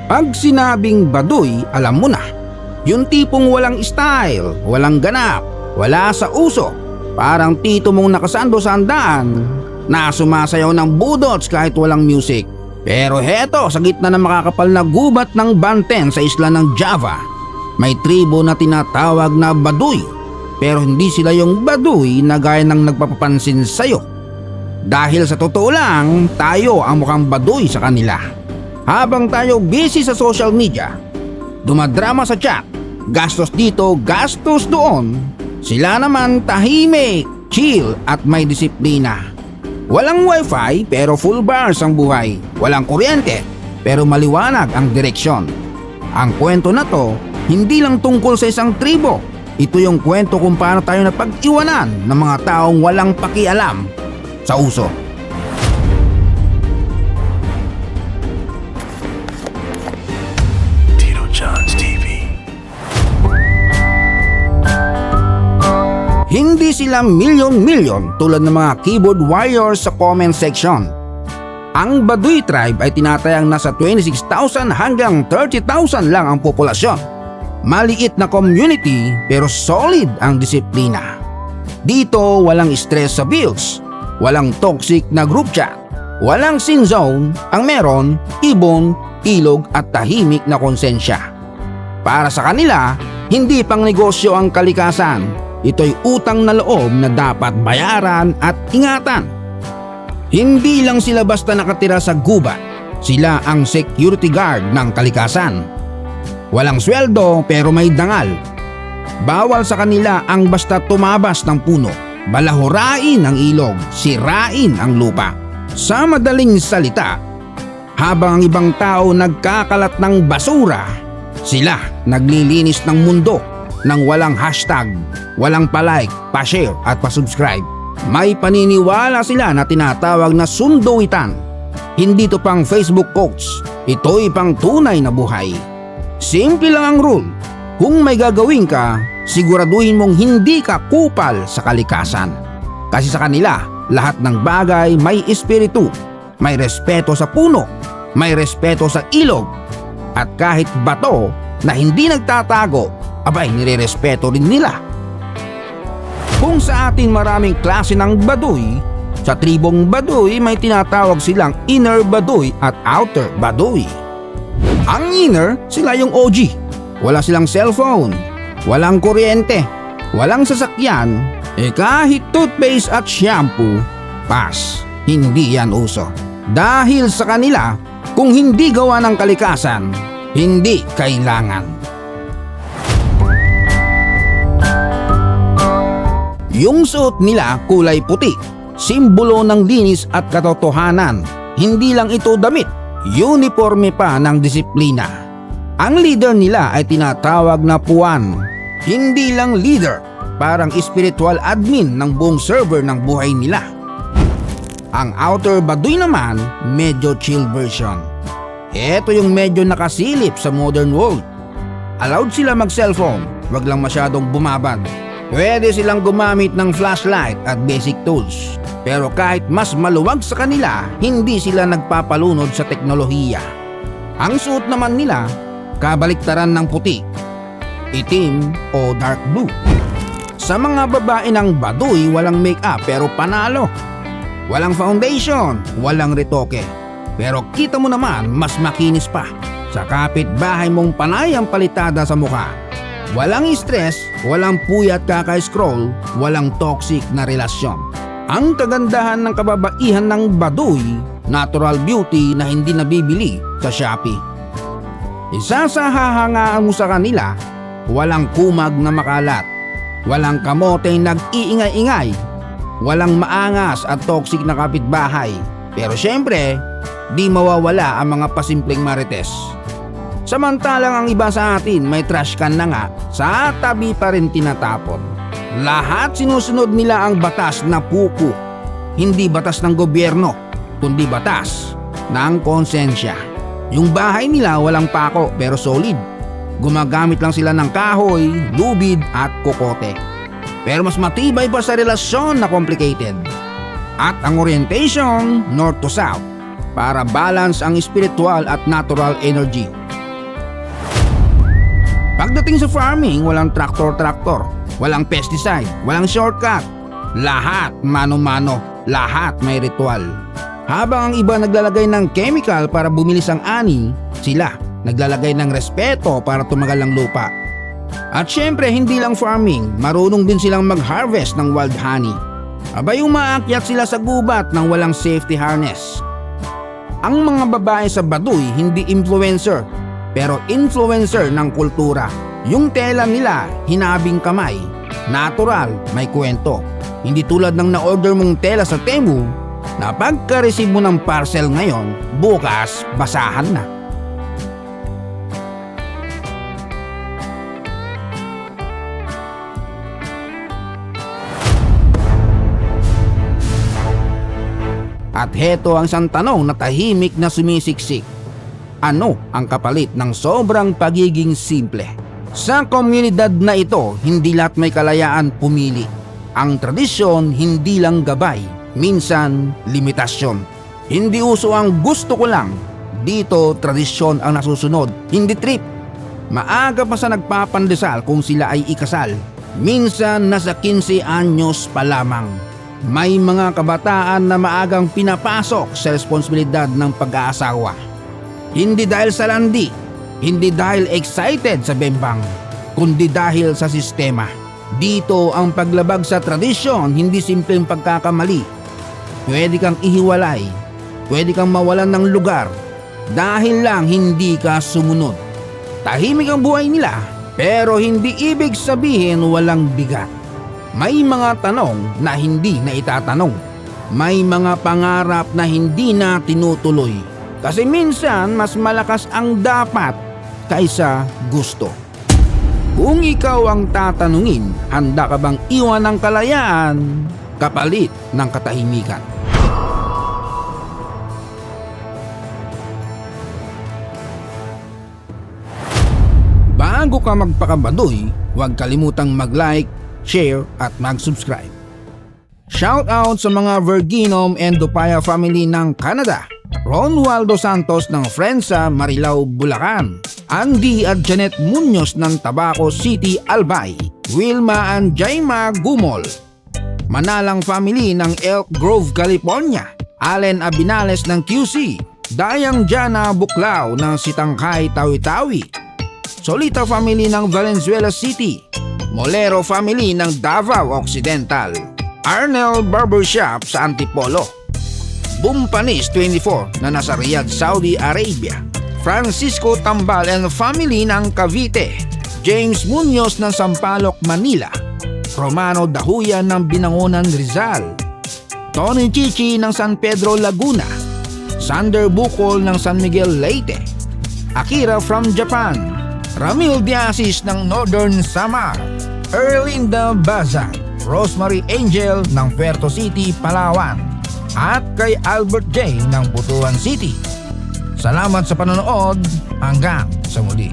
Pag sinabing baduy, alam mo na. Yung tipong walang style, walang ganap, wala sa uso. Parang tito mong nakasando sa handaan na sumasayaw ng budots kahit walang music. Pero heto, sa gitna ng makakapal na gubat ng Banten sa isla ng Java, may tribo na tinatawag na baduy. Pero hindi sila yung baduy na gaya ng nagpapapansin sa'yo. Dahil sa totoo lang, tayo ang mukhang baduy sa kanila. Habang tayo busy sa social media, dumadrama sa chat, gastos dito, gastos doon, sila naman tahimik, chill at may disiplina. Walang wifi pero full bars ang buhay. Walang kuryente pero maliwanag ang direksyon. Ang kwento na to, hindi lang tungkol sa isang tribo. Ito yung kwento kung paano tayo napag-iwanan ng mga taong walang pakialam sa uso. Tito John's TV. Hindi sila milyon-milyon tulad ng mga keyboard warriors sa comment section. Ang Baduy tribe ay tinatayang nasa 26,000 hanggang 30,000 lang ang populasyon. Maliit na community pero solid ang disiplina. Dito walang stress sa bills, walang toxic na group chat, walang sin zone, ang meron, ibon, ilog at tahimik na konsensya. Para sa kanila, hindi pang negosyo ang kalikasan. Ito'y utang na loob na dapat bayaran at ingatan. Hindi lang sila basta nakatira sa gubat, sila ang security guard ng kalikasan. Walang sweldo pero may dangal. Bawal sa kanila ang basta tumabas ng puno, balahurain ang ilog, sirain ang lupa. Sa madaling salita, habang ang ibang tao nagkakalat ng basura, sila naglilinis ng mundo nang walang hashtag, walang palike, pa-share at pa-subscribe. May paniniwala sila na tinatawag na sunduitan. Hindi to pang Facebook quotes, ito'y pang tunay na buhay. Simple lang ang rule. Kung may gagawin ka, siguraduhin mong hindi ka kupal sa kalikasan. Kasi sa kanila, lahat ng bagay may espiritu. May respeto sa puno, may respeto sa ilog, at kahit bato na hindi nagtatago, abay nire-respeto rin nila. Kung sa atin maraming klase ng baduy, sa tribong baduy may tinatawag silang inner baduy at outer baduy. Ang inner, sila yung OG. Wala silang cellphone, walang kuryente, walang sasakyan, kahit toothpaste at shampoo, pass, hindi yan uso. Dahil sa kanila, kung hindi gawa ng kalikasan, hindi kailangan. Yung suot nila kulay puti, simbolo ng linis at katotohanan. Hindi lang ito damit, uniforme pa ng disiplina. Ang leader nila ay tinatawag na puwan. Hindi lang leader, parang spiritual admin ng buong server ng buhay nila. Ang outer baduy naman, medyo chill version. Ito yung medyo nakasilip sa modern world. Allowed sila mag-cellphone, wag lang masyadong bumabad. Pwede silang gumamit ng flashlight at basic tools. Pero kahit mas maluwag sa kanila, hindi sila nagpapalunod sa teknolohiya. Ang suot naman nila, kabaliktaran ng puti, itim o dark blue. Sa mga babae ng baduy, walang make-up pero panalo. Walang foundation, walang retoke. Pero kita mo naman, mas makinis pa. Sa kapitbahay mong panay ang palitada sa mukha. Walang stress, walang puyat kaka-scroll, walang toxic na relasyon. Ang kagandahan ng kababaihan ng baduy, natural beauty na hindi nabibili sa Shopee. Isa sa hahangaan mo sa kanila, walang kumag na makalat, walang kamoteng nag-iingay-ingay, walang maangas at toxic na kapitbahay. Pero syempre, di mawawala ang mga pasimpleng marites. Samantalang ang iba sa atin may trash can na nga, sa tabi pa rin tinatapon. Lahat sinusunod nila ang batas na puku. Hindi batas ng gobyerno, kundi batas ng konsensya. Yung bahay nila walang pako pero solid. Gumagamit lang sila ng kahoy, lubid at kokote. Pero mas matibay pa sa relasyon na complicated. At ang orientation, north to south, para balance ang spiritual at natural energy. Pagdating sa farming, walang traktor-traktor, walang pesticide, walang shortcut. Lahat mano-mano, lahat may ritual. Habang ang iba naglalagay ng chemical para bumilis ang ani, sila naglalagay ng respeto para tumagal ang lupa. At syempre hindi lang farming, marunong din silang mag-harvest ng wild honey. Abay umaakyat sila sa gubat ng walang safety harness. Ang mga babae sa Baduy hindi influencer, pero influencer ng kultura. Yung tela nila, hinabing kamay, natural, may kwento. Hindi tulad ng na-order mong tela sa Temu, na pagka-receive mo ng parcel ngayon, bukas basahan na. At heto ang isang tanong na tahimik na sumisiksik. Ano ang kapalit ng sobrang pagiging simple? Sa komunidad na ito, hindi lahat may kalayaan pumili. Ang tradisyon hindi lang gabay, minsan limitasyon. Hindi uso ang gusto ko lang. Dito tradisyon ang nasusunod, hindi trip. Maaga pa sa nagpapandesal kung sila ay ikasal. Minsan nasa 15 anyos pa lamang. May mga kabataan na maagang pinapasok sa responsibilidad ng pag-aasawa. Hindi dahil sa landi, hindi dahil excited sa bembang, kundi dahil sa sistema. Dito ang paglabag sa tradisyon, hindi simpleng pagkakamali. Pwede kang ihiwalay, pwede kang mawalan ng lugar dahil lang hindi ka sumunod. Tahimik ang buhay nila, pero hindi ibig sabihin walang bigat. May mga tanong na hindi na itatanong. May mga pangarap na hindi na tinutuloy. Kasi minsan mas malakas ang dapat kaysa gusto. Kung ikaw ang tatanungin, handa ka bang iwan ng kalayaan kapalit ng katahimikan? Bago ka magpakabaduy, huwag kalimutang mag-like, share at mag-subscribe. Shout out sa mga Verginom and Dupaya family ng Canada, Ron Waldo Santos ng Frensa, Marilao, Bulacan, Andy at Janet Munoz ng Tabaco City, Albay, Wilma and Jaima Gumol, Manalang family ng Elk Grove, California, Allen Abinales ng QC, Dayang Jana Buklao ng Sitangkay, Tawi-Tawi, Solita family ng Valenzuela City, Molero family ng Davao Occidental, Arnel Barbershop sa Antipolo, Bumpanis 24 na nasa Riyadh, Saudi Arabia, Francisco Tambal and family ng Cavite, James Munoz ng Sampaloc, Manila, Romano Dahuyan ng Binangonan, Rizal, Tony Chichi ng San Pedro, Laguna, Sander Bukol ng San Miguel, Leyte, Akira from Japan, Ramil Diasis ng Northern Samar, Erlinda Baza, Rosemary Angel ng Puerto City, Palawan, at kay Albert J ng Butuan City. Salamat sa panonood, hanggang sa muli.